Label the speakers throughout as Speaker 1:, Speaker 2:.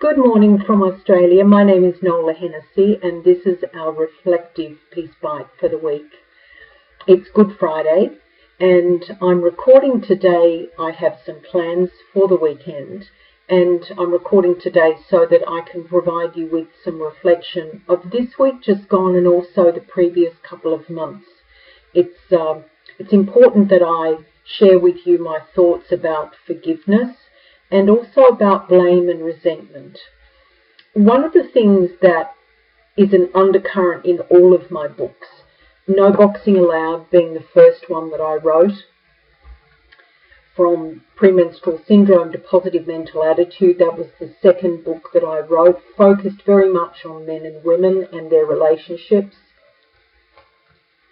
Speaker 1: Good morning from Australia. My name is Nola, and this is our reflective peace bite for the week. It's Good Friday, and I'm recording today. I have some plans for the weekend, and I'm recording today so that I can provide you with some reflection of this week just gone and also the previous couple of months. It's important that I share with you my thoughts about forgiveness and also about blame and resentment. One of the things that is an undercurrent in all of my books, No Boxing Allowed being the first one that I wrote, From Premenstrual Syndrome to Positive Mental Attitude, that was the second book that I wrote, focused very much on men and women and their relationships.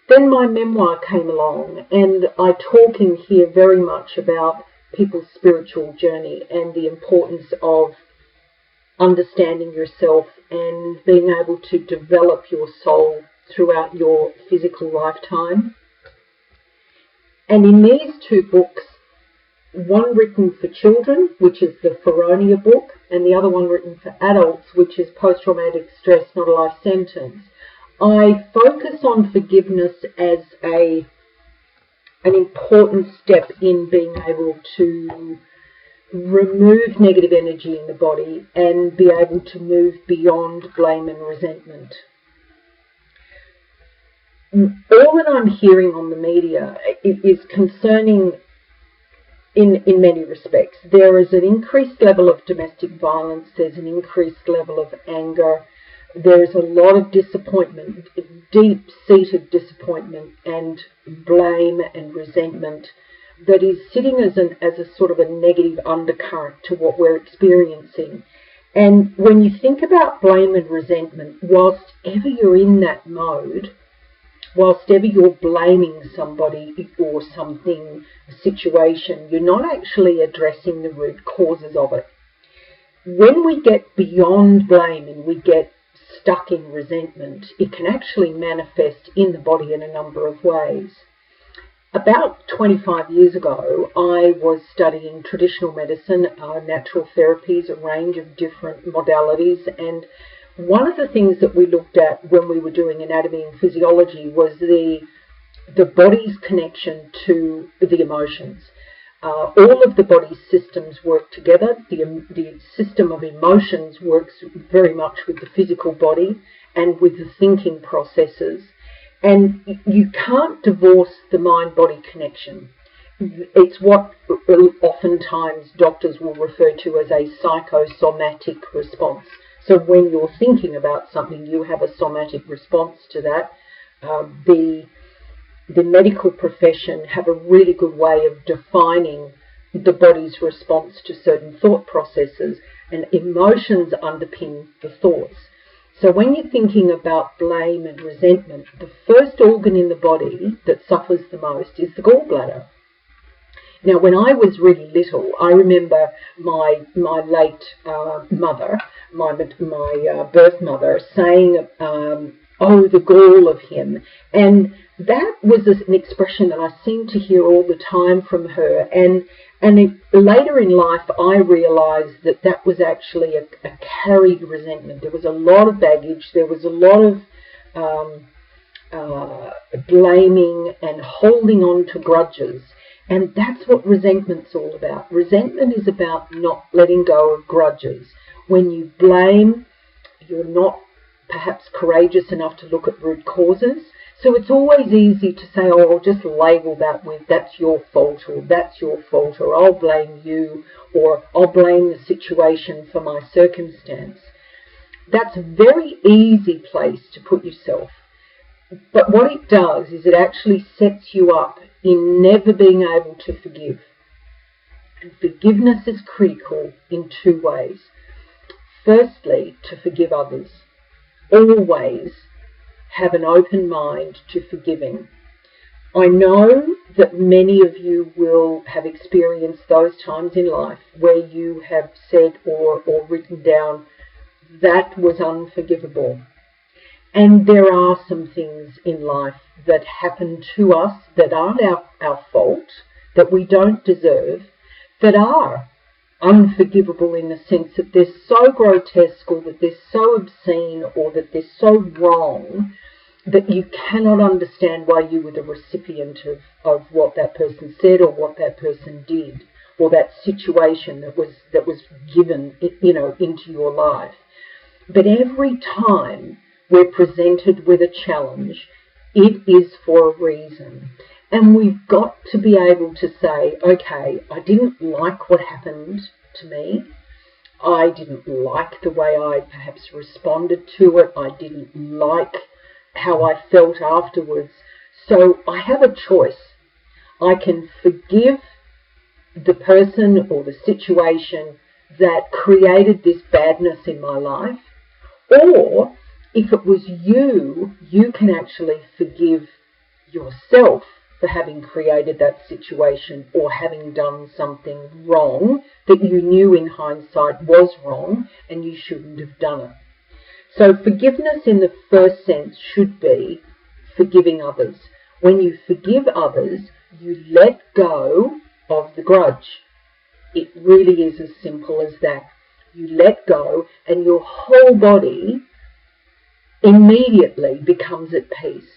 Speaker 1: Then my memoir came along, and I talk in here very much about people's spiritual journey and the importance of understanding yourself and being able to develop your soul throughout your physical lifetime. And in these two books, one written for children, which is the Feronia book, and the other one written for adults, which is Post-Traumatic Stress, Not a Life Sentence, I focus on forgiveness as an important step in being able to remove negative energy in the body and be able to move beyond blame and resentment. All that I'm hearing on the media is concerning in many respects. There is an increased level of domestic violence, there's an increased level of anger, there's a lot of disappointment, deep-seated disappointment and blame and resentment that is sitting as a sort of a negative undercurrent to what we're experiencing. And when you think about blame and resentment, whilst ever you're in that mode, whilst ever you're blaming somebody or something, a situation, you're not actually addressing the root causes of it. When we get beyond blame and we get stuck in resentment, it can actually manifest in the body in a number of ways. About 25 years ago, I was studying traditional medicine, natural therapies, a range of different modalities, and one of the things that we looked at when we were doing anatomy and physiology was the body's connection to the emotions. All of the body's systems work together. The system of emotions works very much with the physical body and with the thinking processes. And you can't divorce the mind-body connection. It's what oftentimes doctors will refer to as a psychosomatic response. So when you're thinking about something, you have a somatic response to that. The medical profession have a really good way of defining the body's response to certain thought processes, and emotions underpin the thoughts. So when you're thinking about blame and resentment, the first organ in the body that suffers the most is the gallbladder. Now, when I was really little, I remember my late mother, my birth mother, saying, "Oh, the gall of him," and that was an expression that I seemed to hear all the time from her. And later in life, I realised that that was actually a carried resentment. There was a lot of baggage. There was a lot of blaming and holding on to grudges. And that's what resentment's all about. Resentment is about not letting go of grudges. When you blame, you're not perhaps courageous enough to look at root causes. So it's always easy to say, "Oh, I'll just label that with that's your fault," or "that's your fault," or "I'll blame you," or "I'll blame the situation for my circumstance." That's a very easy place to put yourself. But what it does is it actually sets you up in never being able to forgive. And forgiveness is critical in two ways. Firstly, to forgive others. Always have an open mind to forgiving. I know that many of you will have experienced those times in life where you have said or written down, "That was unforgivable." And there are some things in life that happen to us that aren't our fault, that we don't deserve, that are unforgivable in the sense that they're so grotesque or that they're so obscene or that they're so wrong that you cannot understand why you were the recipient of what that person said or what that person did or that situation that was given, into your life. But every time we're presented with a challenge, it is for a reason. And we've got to be able to say, okay, I didn't like what happened to me. I didn't like the way I perhaps responded to it. I didn't like how I felt afterwards. So I have a choice. I can forgive the person or the situation that created this badness in my life. Or if it was you, you can actually forgive yourself for having created that situation or having done something wrong that you knew in hindsight was wrong and you shouldn't have done it. So forgiveness in the first sense should be forgiving others. When you forgive others, you let go of the grudge. It really is as simple as that. You let go and your whole body immediately becomes at peace.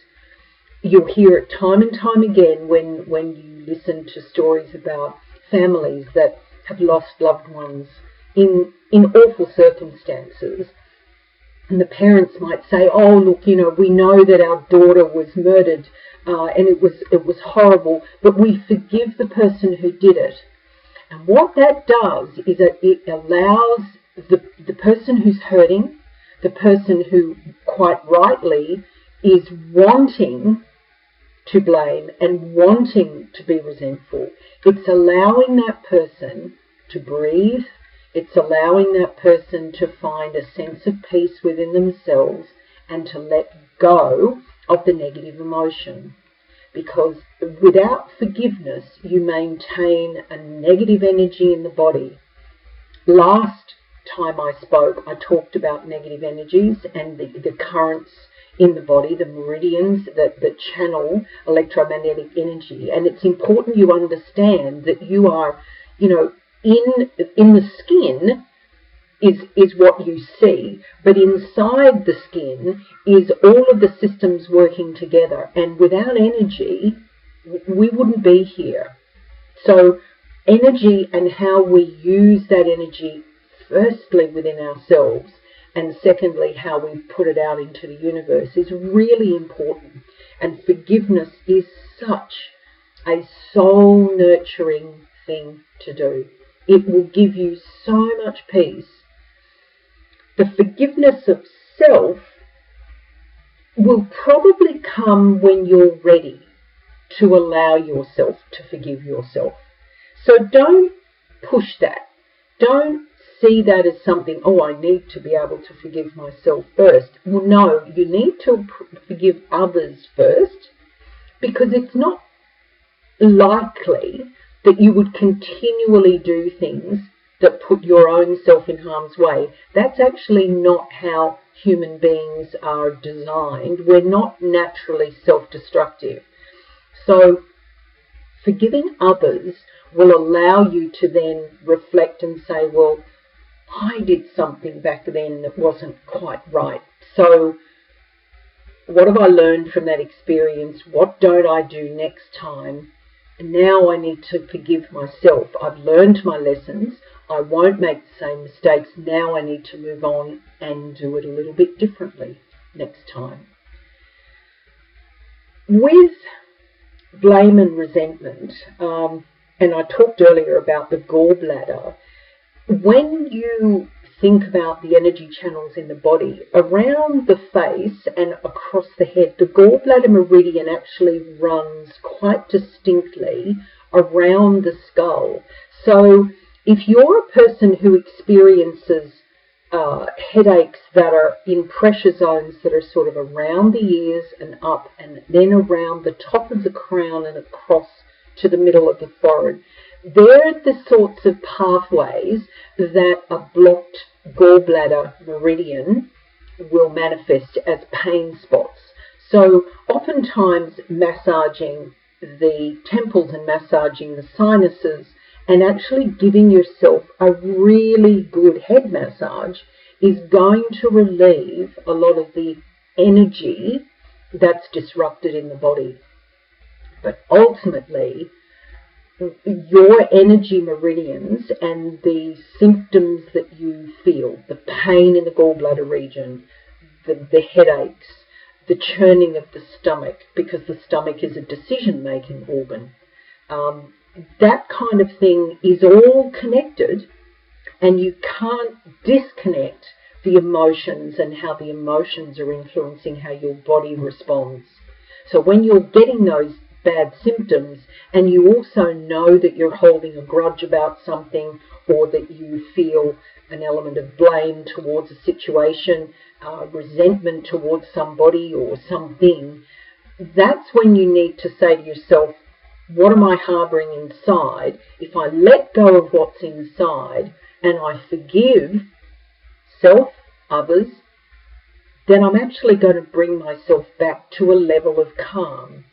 Speaker 1: You'll hear it time and time again when you listen to stories about families that have lost loved ones in awful circumstances. And the parents might say, oh, look, we know that our daughter was murdered and it was horrible, but we forgive the person who did it. And what that does is that it allows the person who's hurting, the person who quite rightly is wanting to blame and wanting to be resentful, it's allowing that person to breathe. It's allowing that person to find a sense of peace within themselves and to let go of the negative emotion. Because without forgiveness, you maintain a negative energy in the body. Last time I spoke, I talked about negative energies and the currents in the body, the meridians that channel electromagnetic energy. And it's important you understand that you are, in the skin is what you see, but inside the skin is all of the systems working together. And without energy, we wouldn't be here. So energy and how we use that energy, firstly within ourselves, and secondly how we put it out into the universe, is really important. And forgiveness is such a soul nurturing thing to do. It will give you so much peace. The forgiveness of self will probably come when you're ready to allow yourself to forgive yourself. So don't push that. Don't see that as something, oh, I need to be able to forgive myself first. Well, no, you need to forgive others first, because it's not likely that you would continually do things that put your own self in harm's way. That's actually not how human beings are designed. We're not naturally self-destructive. So forgiving others will allow you to then reflect and say, well, I did something back then that wasn't quite right. So what have I learned from that experience? What don't I do next time? And now I need to forgive myself. I've learned my lessons. I won't make the same mistakes. Now I need to move on and do it a little bit differently next time. With blame and resentment, and I talked earlier about the gallbladder, when you think about the energy channels in the body, around the face and across the head, the gallbladder meridian actually runs quite distinctly around the skull. So if you're a person who experiences headaches that are in pressure zones that are sort of around the ears and up and then around the top of the crown and across to the middle of the forehead, they're the sorts of pathways that a blocked gallbladder meridian will manifest as pain spots. So oftentimes massaging the temples and massaging the sinuses and actually giving yourself a really good head massage is going to relieve a lot of the energy that's disrupted in the body. But ultimately, your energy meridians and the symptoms that you feel, the pain in the gallbladder region, the headaches, the churning of the stomach, because the stomach is a decision-making organ, that kind of thing is all connected, and you can't disconnect the emotions and how the emotions are influencing how your body responds. So when you're getting those bad symptoms and you also know that you're holding a grudge about something, or that you feel an element of blame towards a situation, resentment towards somebody or something, that's when you need to say to yourself, what am I harboring inside? If I let go of what's inside and I forgive self, others, then I'm actually going to bring myself back to a level of calm.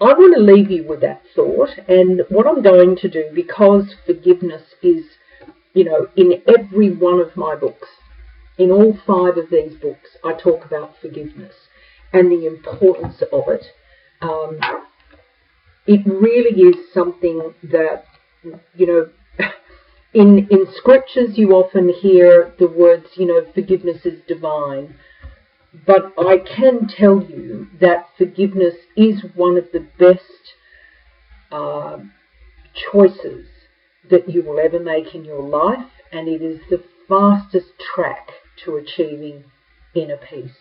Speaker 1: I want to leave you with that thought, and what I'm going to do, because forgiveness is, in every one of my books, in all 5 of these books, I talk about forgiveness and the importance of it. It really is something that, in scriptures you often hear the words, forgiveness is divine. But I can tell you that forgiveness is one of the best choices that you will ever make in your life, and it is the fastest track to achieving inner peace.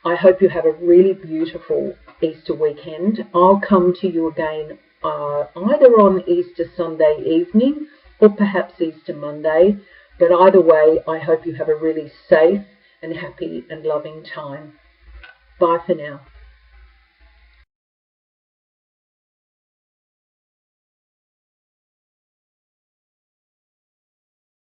Speaker 1: I hope you have a really beautiful Easter weekend. I'll come to you again either on Easter Sunday evening or perhaps Easter Monday, but either way, I hope you have a really safe and happy and loving time. Bye for now.